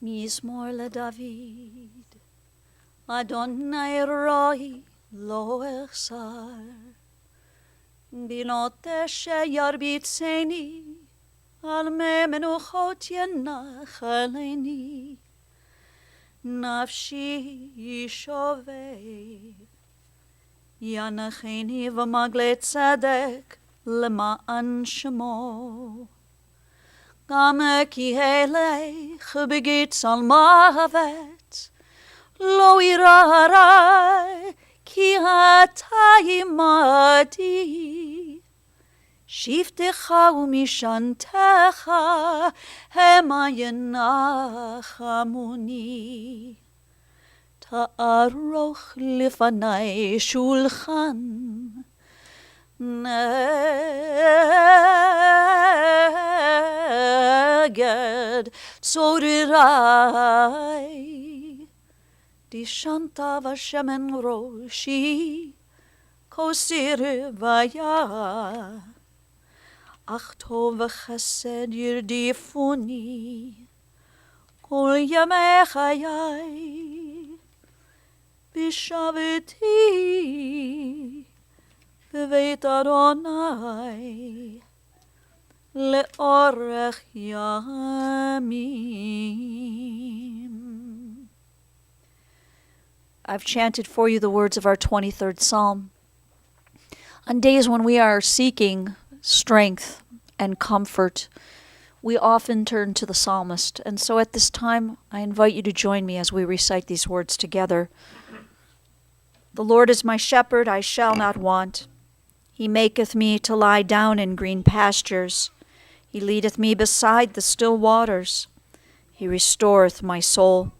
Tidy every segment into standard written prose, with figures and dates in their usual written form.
מזמור לדוד. אדוני רואי לא אחסר, בינות דשא ירביצני, על מי מנוחות ינחלני. נפשי שובב, ינחני במגלי צדק למען שמו. גם כי אלך בגצל מוות, לא אירא רע, כי אתה עמדי. שבטך ומשענתך המה ינחמוני. תערוך לפני שולחן נגד צורריי. דשנת בשמן ראשי כוסי רוויה, אך טוב וחסד ירדיפוני כל ימי חיי. בשבתי בבית אדוני לאורך ימים. I've chanted for you the words of our 23rd Psalm. On days when we are seeking strength and comfort, we often turn to the psalmist. And so at this time, I invite you to join me as we recite these words together. The Lord is my shepherd, I shall not want. He maketh me to lie down in green pastures. He leadeth me beside the still waters. He restoreth my soul.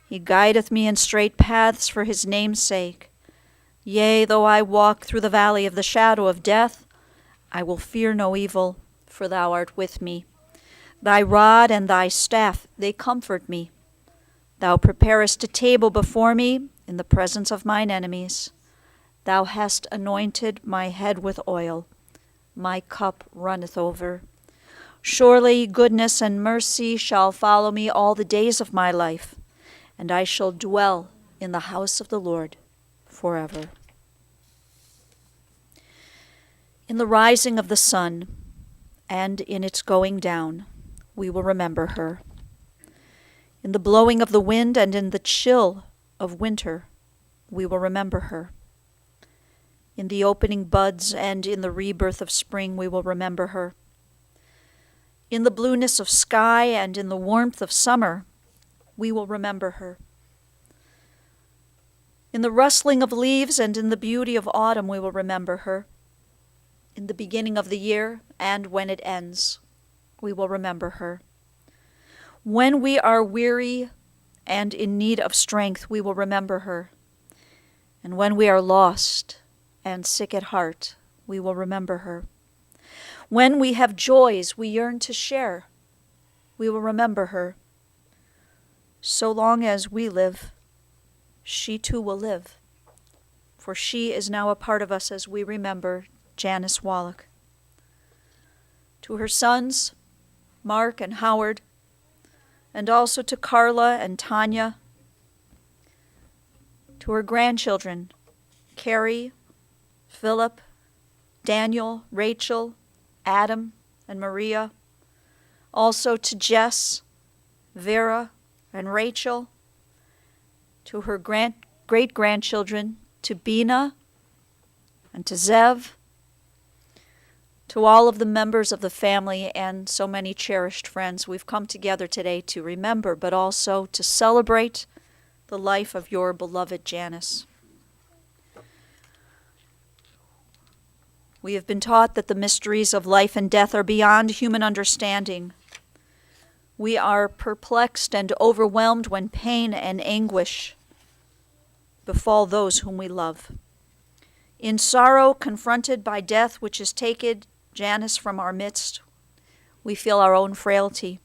He guideth me in straight paths for his name's sake. Yea, though I walk through the valley of the shadow of death, I will fear no evil, for thou art with me. Thy rod and thy staff, they comfort me. Thou preparest a table before me in the presence of mine enemies. Thou hast anointed my head with oil. My cup runneth over. Surely goodness and mercy shall follow me all the days of my life, and I shall dwell in the house of the Lord forever. In the rising of the sun and in its going down, we will remember her. In the blowing of the wind and in the chill of winter, we will remember her. In the opening buds and in the rebirth of spring, we will remember her. In the blueness of sky and in the warmth of summer, we will remember her. In the rustling of leaves and in the beauty of autumn, we will remember her. In the beginning of the year and when it ends, we will remember her. When we are weary and in need of strength, we will remember her. And when we are lost and sick at heart, we will remember her. When we have joys we yearn to share, we will remember her. So long as we live, she too will live, for she is now a part of us as we remember Janice Wallach. To her sons, Mark and Howard, and also to Carla and Tanya, to her grandchildren, Carrie, Philip, Daniel, Rachel, Adam, and Maria, also to Jess, Vera, and Rachel, to her great-grandchildren, to Bina, and to Zev, to all of the members of the family and so many cherished friends. We've come together today to remember, but also to celebrate the life of your beloved Janice. We have been taught that the mysteries of life and death are beyond human understanding. We are perplexed and overwhelmed when pain and anguish befall those whom we love. In sorrow, confronted by death, which has taken Janice from our midst, we feel our own frailty.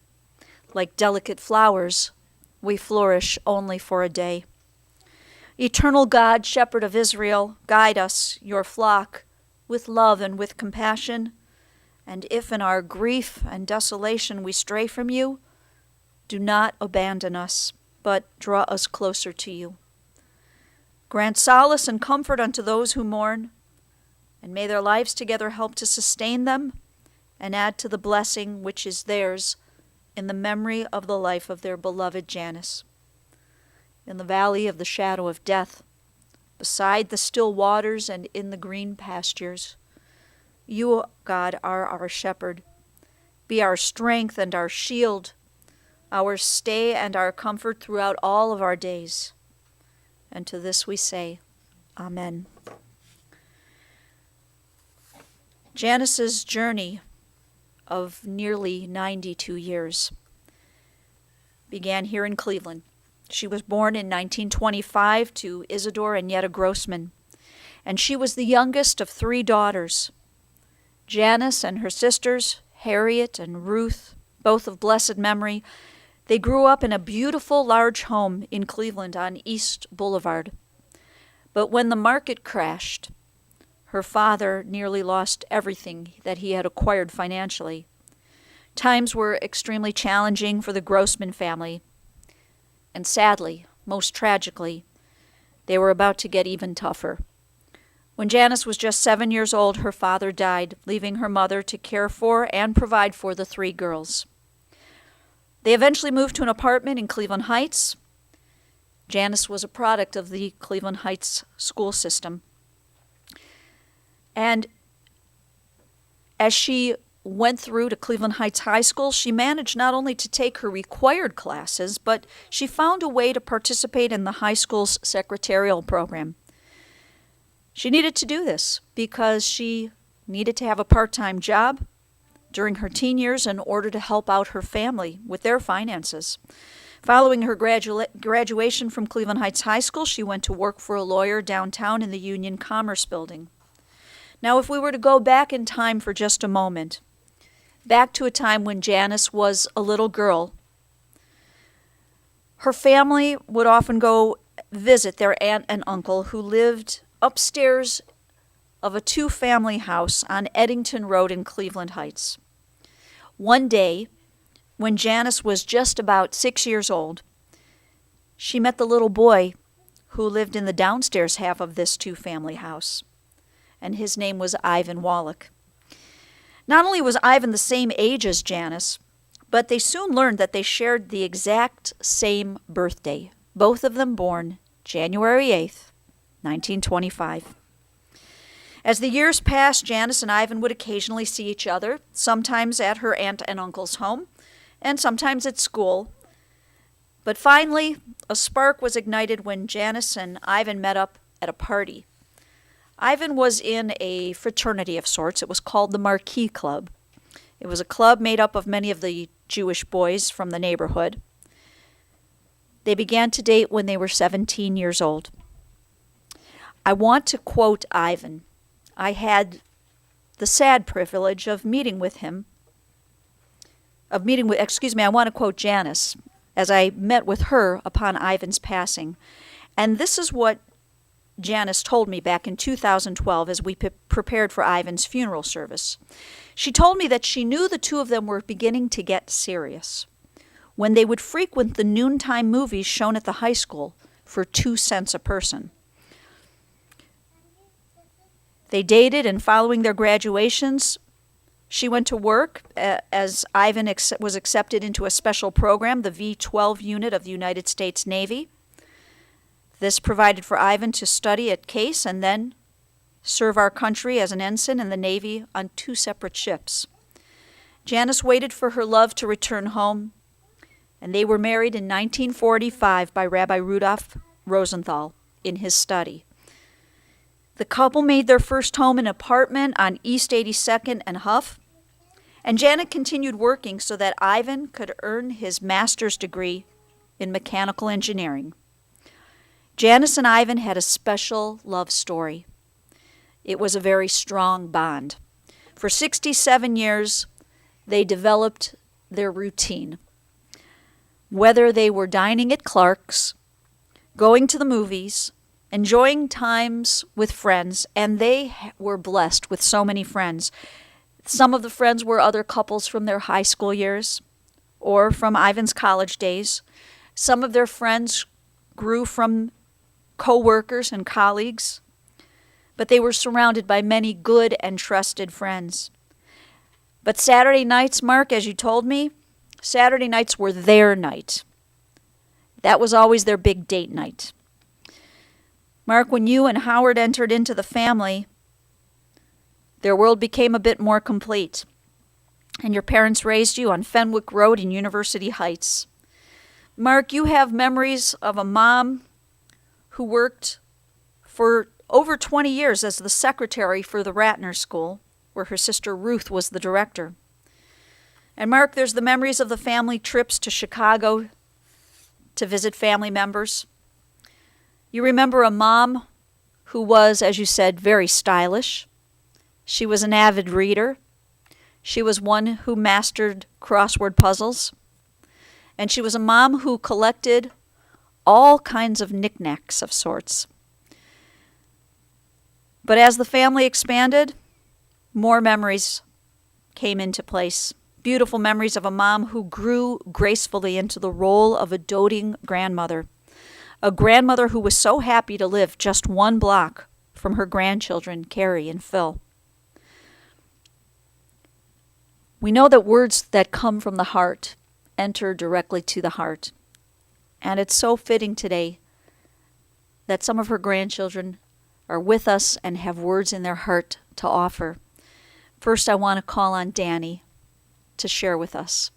Like delicate flowers, we flourish only for a day. Eternal God, Shepherd of Israel, guide us, your flock, with love and with compassion. And if in our grief and desolation we stray from you, do not abandon us, but draw us closer to you. Grant solace and comfort unto those who mourn, and may their lives together help to sustain them and add to the blessing which is theirs in the memory of the life of their beloved Janice. In the valley of the shadow of death, beside the still waters and in the green pastures, you, God, are our shepherd. Be our strength and our shield, our stay and our comfort throughout all of our days. And to this we say, Amen. Janice's journey of nearly 92 years began here in Cleveland. She was born in 1925 to Isidore and Yetta Grossman, and she was the youngest of 3 daughters. Janice and her sisters, Harriet and Ruth, both of blessed memory, they grew up in a beautiful large home in Cleveland on East Boulevard. But when the market crashed, her father nearly lost everything that he had acquired financially. Times were extremely challenging for the Grossman family, and sadly, most tragically, they were about to get even tougher. When Janice was just 7 years old, her father died, leaving her mother to care for and provide for the 3 girls. They eventually moved to an apartment in Cleveland Heights. Janice was a product of the Cleveland Heights school system. And as she went through to Cleveland Heights High School, she managed not only to take her required classes, but she found a way to participate in the high school's secretarial program. She needed to do this because she needed to have a part-time job during her teen years in order to help out her family with their finances. Following her graduation from Cleveland Heights High School, she went to work for a lawyer downtown in the Union Commerce Building. Now, if we were to go back in time for just a moment, back to a time when Janice was a little girl, her family would often go visit their aunt and uncle who lived upstairs of a 2-family house on Eddington Road in Cleveland Heights. One day, when Janice was just about 6 years old, she met the little boy who lived in the downstairs half of this 2-family house, and his name was Ivan Wallach. Not only was Ivan the same age as Janice, but they soon learned that they shared the exact same birthday, both of them born January 8th, 1925. As the years passed, Janice and Ivan would occasionally see each other, sometimes at her aunt and uncle's home, and sometimes at school. But finally, a spark was ignited when Janice and Ivan met up at a party. Ivan was in a fraternity of sorts. It was called the Marquis Club. It was a club made up of many of the Jewish boys from the neighborhood. They began to date when they were 17 years old. I want to quote Ivan. I had the sad privilege of meeting with him. I want to quote Janice, as I met with her upon Ivan's passing. And this is what Janice told me back in 2012 as we prepared for Ivan's funeral service. She told me that she knew the 2 of them were beginning to get serious when they would frequent the noontime movies shown at the high school for 2 cents a person. They dated, and following their graduations, she went to work as Ivan was accepted into a special program, the V-12 unit of the United States Navy. This provided for Ivan to study at Case and then serve our country as an ensign in the Navy on 2 separate ships. Janice waited for her love to return home, and they were married in 1945 by Rabbi Rudolph Rosenthal in his study. The couple made their first home an apartment on East 82nd and Huff, and Janet continued working so that Ivan could earn his master's degree in mechanical engineering. Janice and Ivan had a special love story. It was a very strong bond. For 67 years, they developed their routine. Whether they were dining at Clark's, going to the movies, enjoying times with friends, and they were blessed with so many friends. Some of the friends were other couples from their high school years, or from Ivan's college days. Some of their friends grew from co-workers and colleagues, but they were surrounded by many good and trusted friends. But Saturday nights, Mark, as you told me, Saturday nights were their night. That was always their big date night. Mark, when you and Howard entered into the family, their world became a bit more complete. And your parents raised you on Fenwick Road in University Heights. Mark, you have memories of a mom who worked for over 20 years as the secretary for the Ratner School, where her sister Ruth was the director. And Mark, there's the memories of the family trips to Chicago to visit family members. You remember a mom who was, as you said, very stylish. She was an avid reader. She was one who mastered crossword puzzles. And she was a mom who collected all kinds of knickknacks of sorts. But as the family expanded, more memories came into place. Beautiful memories of a mom who grew gracefully into the role of a doting grandmother. A grandmother who was so happy to live just one block from her grandchildren, Carrie and Phil. We know that words that come from the heart enter directly to the heart. And it's so fitting today that some of her grandchildren are with us and have words in their heart to offer. First, I want to call on Danny to share with us.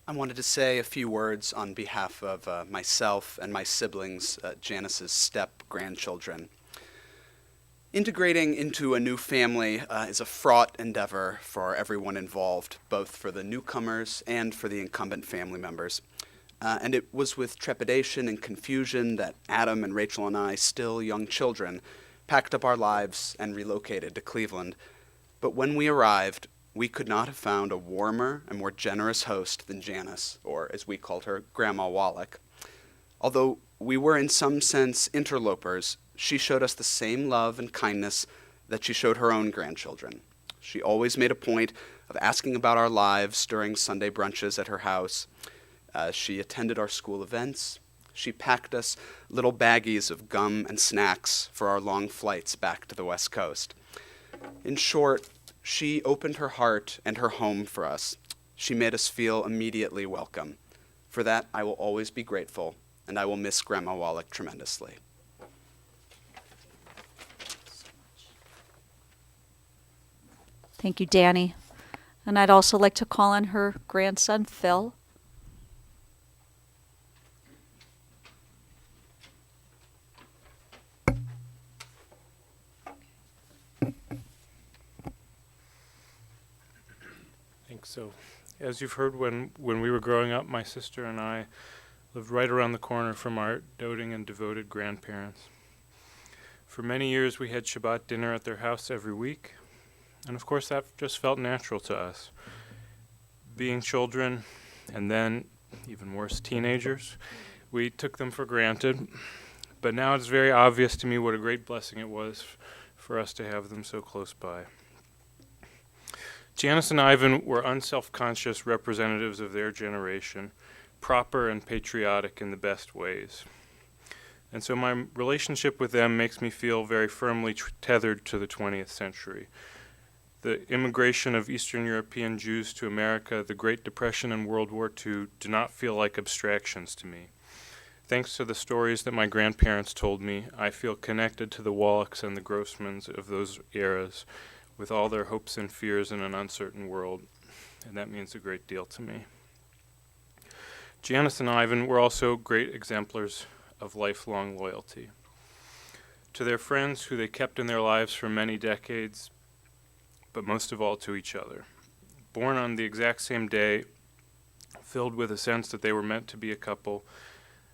I wanted to say a few words on behalf of myself and my siblings, Janice's step-grandchildren. Integrating into a new family is a fraught endeavor for everyone involved, both for the newcomers and for the incumbent family members. And it was with trepidation and confusion that Adam and Rachel and I, still young children, packed up our lives and relocated to Cleveland. But when we arrived, we could not have found a warmer and more generous host than Janice, or as we called her, Grandma Wallach. Although we were in some sense interlopers, she showed us the same love and kindness that she showed her own grandchildren. She always made a point of asking about our lives during Sunday brunches at her house. She attended our school events. She packed us little baggies of gum and snacks for our long flights back to the West Coast. In short, she opened her heart and her home for us. She made us feel immediately welcome. For that, I will always be grateful, and I will miss Grandma Wallach tremendously. Thank you, Danny. And I'd also like to call on her grandson, Phil. So, as you've heard, when we were growing up, my sister and I lived right around the corner from our doting and devoted grandparents. For many years, we had Shabbat dinner at their house every week, and of course that just felt natural to us. Being children, and then, even worse, teenagers, we took them for granted, but now it's very obvious to me what a great blessing it was for us to have them so close by. Janice and Ivan were unself-conscious representatives of their generation, proper and patriotic in the best ways. And so my relationship with them makes me feel very firmly tethered to the 20th century. The immigration of Eastern European Jews to America, the Great Depression and World War II do not feel like abstractions to me. Thanks to the stories that my grandparents told me, I feel connected to the Wallachs and the Grossmans of those eras, with all their hopes and fears in an uncertain world, and that means a great deal to me. Janice and Ivan were also great exemplars of lifelong loyalty. To their friends, who they kept in their lives for many decades, but most of all to each other. Born on the exact same day, filled with a sense that they were meant to be a couple,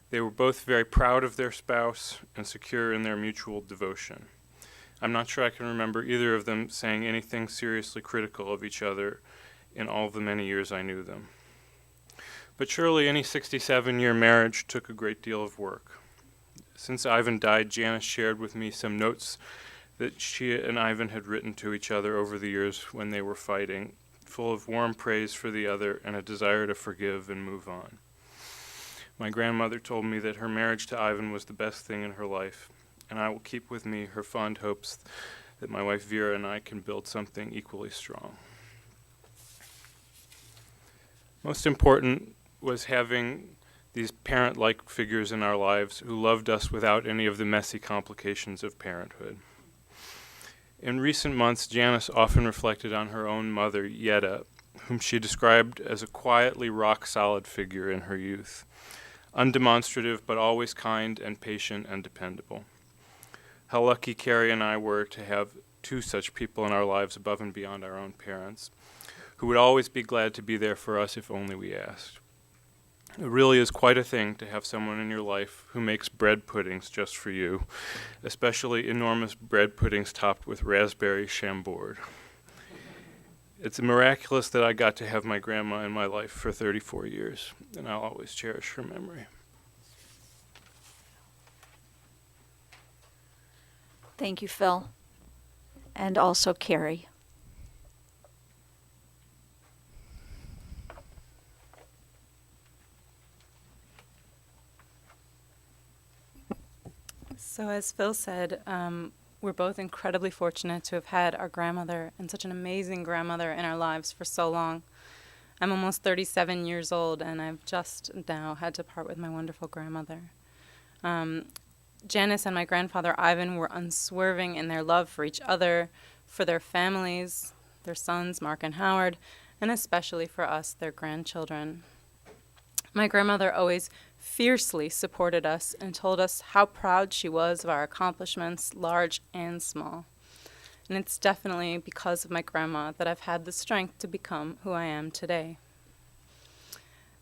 they were both very proud of their spouse and secure in their mutual devotion. I'm not sure I can remember either of them saying anything seriously critical of each other, in all the many years I knew them. But surely any 67-year marriage took a great deal of work. Since Ivan died, Janice shared with me some notes that she and Ivan had written to each other over the years when they were fighting, full of warm praise for the other and a desire to forgive and move on. My grandmother told me that her marriage to Ivan was the best thing in her life, and I will keep with me her fond hopes that my wife Vera and I can build something equally strong. Most important was having these parent-like figures in our lives who loved us without any of the messy complications of parenthood. In recent months, Janice often reflected on her own mother, Yetta, whom she described as a quietly rock-solid figure in her youth, undemonstrative but always kind and patient and dependable. How lucky Carrie and I were to have two such people in our lives above and beyond our own parents, who would always be glad to be there for us if only we asked. It really is quite a thing to have someone in your life who makes bread puddings just for you, especially enormous bread puddings topped with raspberry chambord. It's miraculous that I got to have my grandma in my life for 34 years, and I'll always cherish her memory. Thank you, Phil. And also Carrie. So as Phil said, we're both incredibly fortunate to have had our grandmother, and such an amazing grandmother, in our lives for so long. I'm almost 37 years old, and I've just now had to part with my wonderful grandmother. Janice and my grandfather Ivan were unswerving in their love for each other, for their families, their sons Mark and Howard, and especially for us, their grandchildren. My grandmother always fiercely supported us and told us how proud she was of our accomplishments, large and small. And it's definitely because of my grandma that I've had the strength to become who I am today.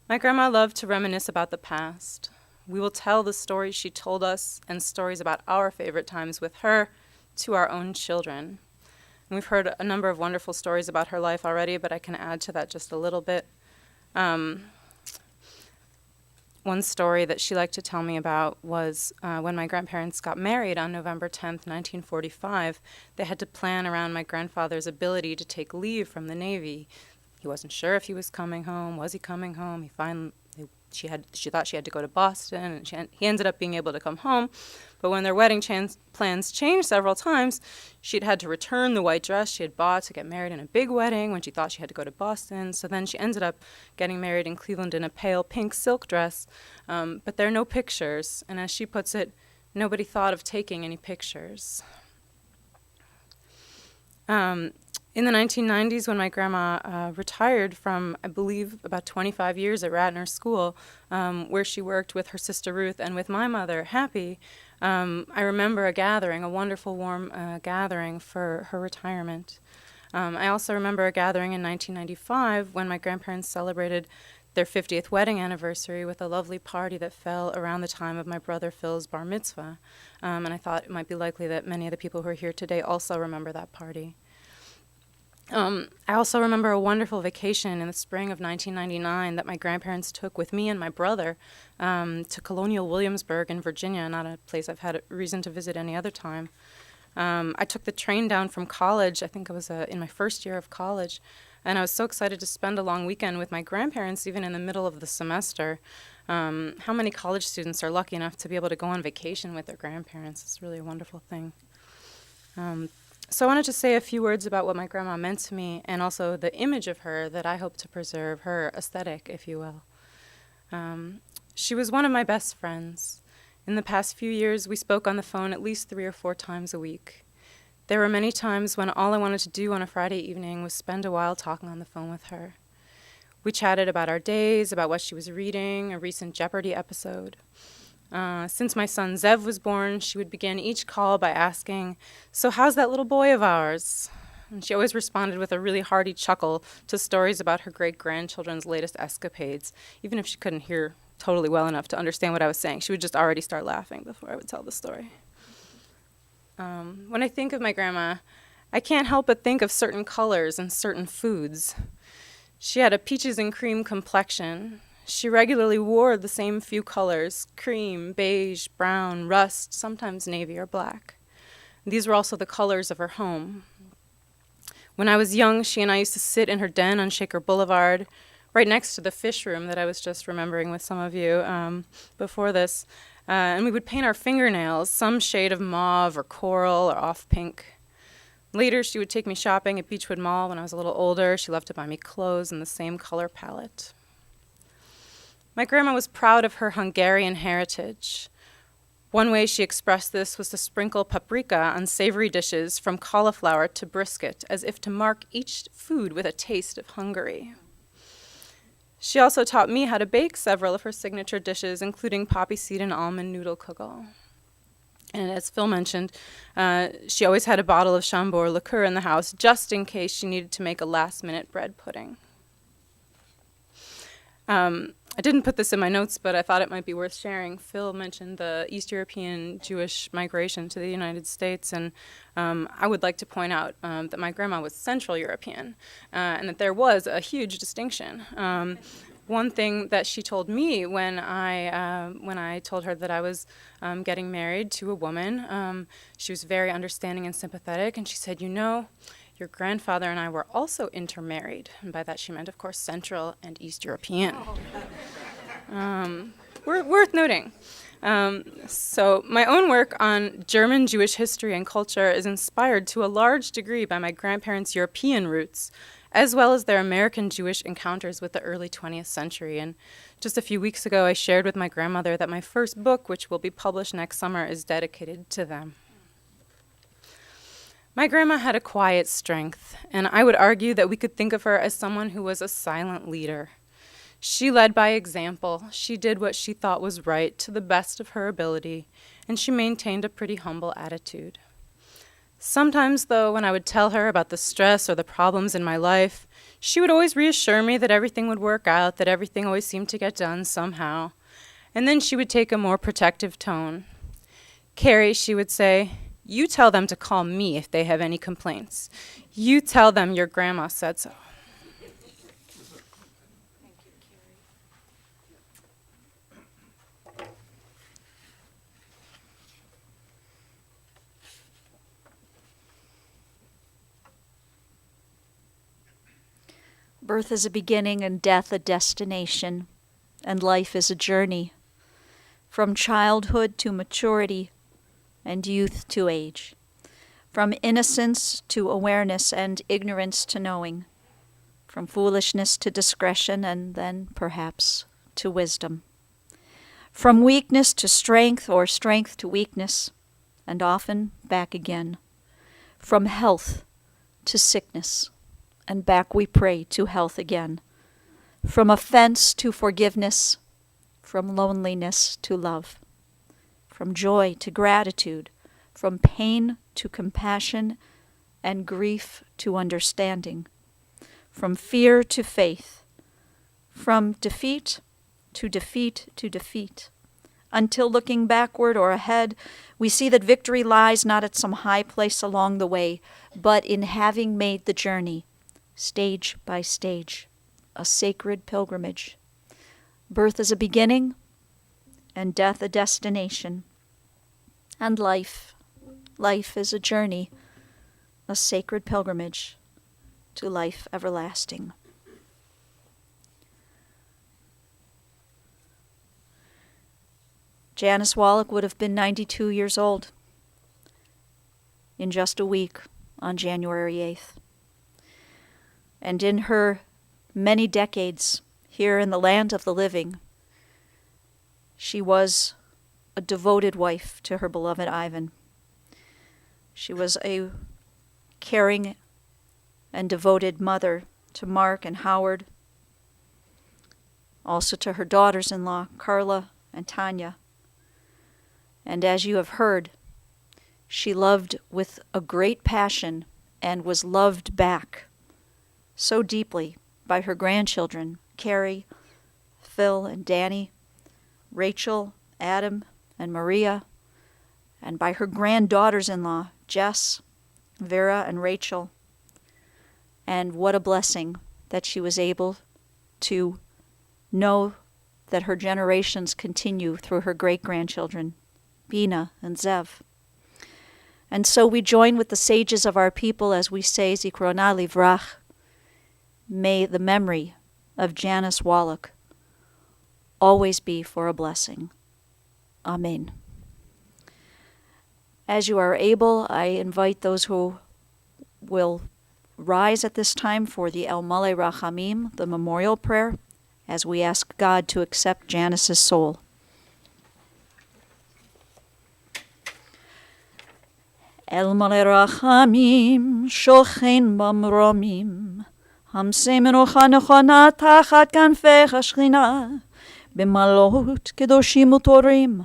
My grandma loved to reminisce about the past. We will tell the stories she told us and stories about our favorite times with her to our own children. And we've heard a number of wonderful stories about her life already, but I can add to that just a little bit. One story that she liked to tell me about was when my grandparents got married on November 10th, 1945, they had to plan around my grandfather's ability to take leave from the Navy. He wasn't sure if he was coming home. Was he coming home? She thought she had to go to Boston, and he ended up being able to come home. But when their wedding plans changed several times, she'd had to return the white dress she had bought to get married in a big wedding when she thought she had to go to Boston. So then she ended up getting married in Cleveland in a pale pink silk dress. But there are no pictures, and as she puts it, nobody thought of taking any pictures. In the 1990s, when my grandma retired from, I believe, about 25 years at Ratner School, where she worked with her sister Ruth and with my mother, Happy, I remember a wonderful, warm gathering for her retirement. I also remember a gathering in 1995 when my grandparents celebrated their 50th wedding anniversary with a lovely party that fell around the time of my brother Phil's bar mitzvah. And I thought it might be likely that many of the people who are here today also remember that party. I also remember a wonderful vacation in the spring of 1999 that my grandparents took with me and my brother to Colonial Williamsburg in Virginia, not a place I've had a reason to visit any other time. I took the train down from college. I think I was in my first year of college, and I was so excited to spend a long weekend with my grandparents, even in the middle of the semester. How many college students are lucky enough to be able to go on vacation with their grandparents? It's really a wonderful thing. So I wanted to say a few words about what my grandma meant to me, and also the image of her that I hope to preserve, her aesthetic, if you will. She was one of my best friends. In the past few years, we spoke on the phone at least 3 or 4 times a week. There were many times when all I wanted to do on a Friday evening was spend a while talking on the phone with her. We chatted about our days, about what she was reading, a recent Jeopardy episode. Since my son Zev was born, she would begin each call by asking, "So how's that little boy of ours?" And she always responded with a really hearty chuckle to stories about her great-grandchildren's latest escapades. Even if she couldn't hear totally well enough to understand what I was saying, she would just already start laughing before I would tell the story. When I think of my grandma, I can't help but think of certain colors and certain foods. She had a peaches and cream complexion. She regularly wore the same few colors: cream, beige, brown, rust, sometimes navy or black. These were also the colors of her home. When I was young, she and I used to sit in her den on Shaker Boulevard, right next to the fish room that I was just remembering with some of you before this. And we would paint our fingernails some shade of mauve or coral or off pink. Later, she would take me shopping at Beechwood Mall when I was a little older. She loved to buy me clothes in the same color palette. My grandma was proud of her Hungarian heritage. One way she expressed this was to sprinkle paprika on savory dishes, from cauliflower to brisket, as if to mark each food with a taste of Hungary. She also taught me how to bake several of her signature dishes, including poppy seed and almond noodle kugel. And as Phil mentioned, she always had a bottle of Chambord liqueur in the house, just in case she needed to make a last-minute bread pudding. I didn't put this in my notes, but I thought it might be worth sharing. Phil mentioned the East European Jewish migration to the United States, and I would like to point out that my grandma was Central European, and that there was a huge distinction. One thing that she told me when I told her that I was getting married to a woman, she was very understanding and sympathetic, and she said, "You know, your grandfather and I were also intermarried." And by that she meant, of course, Central and East European. Worth noting. So my own work on German Jewish history and culture is inspired to a large degree by my grandparents' European roots, as well as their American Jewish encounters with the early 20th century. And just a few weeks ago, I shared with my grandmother that my first book, which will be published next summer, is dedicated to them. My grandma had a quiet strength, and I would argue that we could think of her as someone who was a silent leader. She led by example. She did what she thought was right to the best of her ability, and she maintained a pretty humble attitude. Sometimes, though, when I would tell her about the stress or the problems in my life, she would always reassure me that everything would work out, that everything always seemed to get done somehow. And then she would take a more protective tone. "Carrie," she would say, "you tell them to call me if they have any complaints. You tell them your grandma said so." Birth is a beginning and death a destination, and life is a journey, from childhood to maturity and youth to age, from innocence to awareness and ignorance to knowing, from foolishness to discretion and then, perhaps, to wisdom, from weakness to strength or strength to weakness, and often back again, from health to sickness, and back we pray to health again, from offense to forgiveness, from loneliness to love, from joy to gratitude, from pain to compassion, and grief to understanding, from fear to faith, from defeat to defeat to defeat, until looking backward or ahead, we see that victory lies not at some high place along the way, but in having made the journey, stage by stage, a sacred pilgrimage. Birth is a beginning, and death a destination. And life is a journey, a sacred pilgrimage to life everlasting. Janice Wallach would have been 92 years old in just a week on January 8th. And in her many decades here in the land of the living, she was a devoted wife to her beloved Ivan. She was a caring and devoted mother to Mark and Howard, also to her daughters-in-law, Carla and Tanya. And as you have heard, she loved with a great passion and was loved back so deeply by her grandchildren, Carrie, Phil and Danny, Rachel, Adam, and Maria, and by her granddaughters-in-law, Jess, Vera, and Rachel. And what a blessing that she was able to know that her generations continue through her great-grandchildren, Bina and Zev. And so we join with the sages of our people as we say, Zikrona Livrach, may the memory of Janice Wallach always be for a blessing. Amen. As you are able, I invite those who will rise at this time for the El Maleh Rachamim, the memorial prayer, as we ask God to accept Janice's soul. El Maleh Rachamim, shochen bamromim, hamsei menucha nechona tachat kanfei hashchina, במעלות קדושים וטהורים,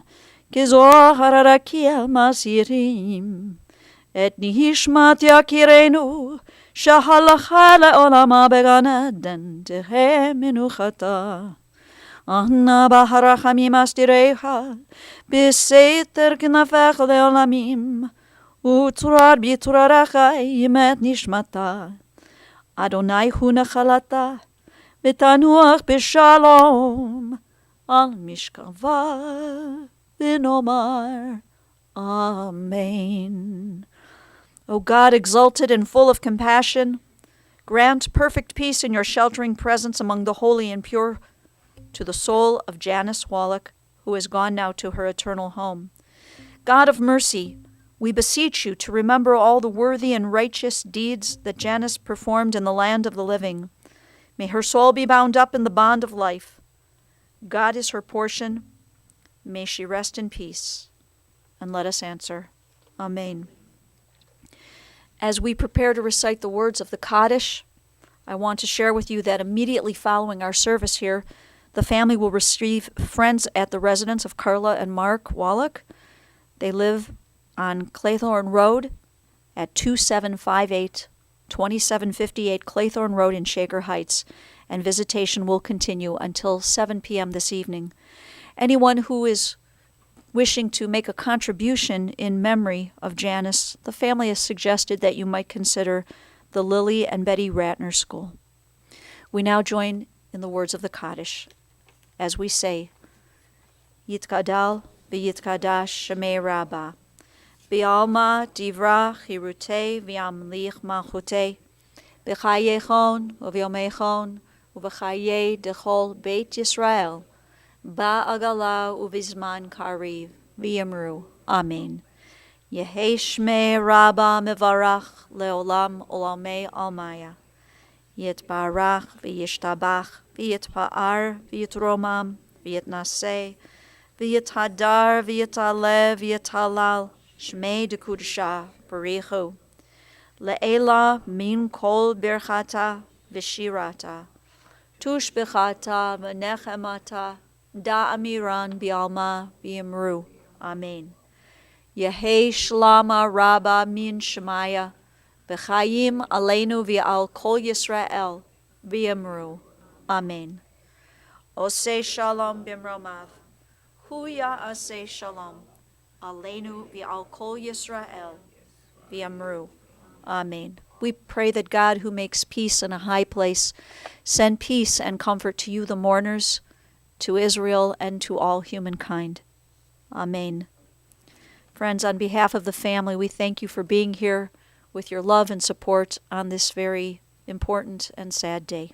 כזוהר הרקיע מסירים. את נשמת יקירנו, שהלכה לעולמה בגן עדן, תהא מנוחתה. אנא ברחמים אסתירך, בסתר כנפיך לעולמים, וצרור בצרורך את נשמתה. אדוני הוא נחלתה, ותנוח בשלום. Al mishkava v'nomar. Amen. O God, exalted and full of compassion, grant perfect peace in your sheltering presence among the holy and pure to the soul of Janice Wallach, who is gone now to her eternal home. God of mercy, we beseech you to remember all the worthy and righteous deeds that Janice performed in the land of the living. May her soul be bound up in the bond of life. God is her portion. May she rest in peace. And let us answer, Amen. As we prepare to recite the words of the Kaddish, I want to share with you that immediately following our service here, the family will receive friends at the residence of Carla and Mark Wallach. They live on Claythorne Road at 2758 Claythorne Road in Shaker Heights, and visitation will continue until 7 p.m. this evening. Anyone who is wishing to make a contribution in memory of Janice, the family has suggested that you might consider the Lily and Betty Ratner School. We now join in the words of the Kaddish as we say, Yitkadal v'yitkadash shemei Rabbah, B'alma divra chirutei v'yamlich malchutei, B'chayechon u'v'yomechon u'v'chayei dechol Beit Yisrael, Ba'agala u'vizman kariv v'yamru. Amen. Yehei shmei Rabbah mevarach leolam olamei almaya. Yitbarach v'yishtabach v'yitpa'ar v'yitromam v'yitnaseh v'yithadar v'yitalev v'yitalal shmei dekudesha barichu. Le'ela min kol birchata v'shirata, tushbechata v'nechemata, da'amiran bi'alma v'yimru. Amen. Yehei shlama rabba min shemaya, v'chayim aleinu v'al kol Yisrael v'yimru. Amen. Oseh shalom b'mromav, hu ya'aseh shalom, aleinu v'al kol Yisrael v'yimru. Amen. We pray that God, who makes peace in a high place, send peace and comfort to you, the mourners, to Israel, and to all humankind. Amen. Friends, on behalf of the family, we thank you for being here with your love and support on this very important and sad day.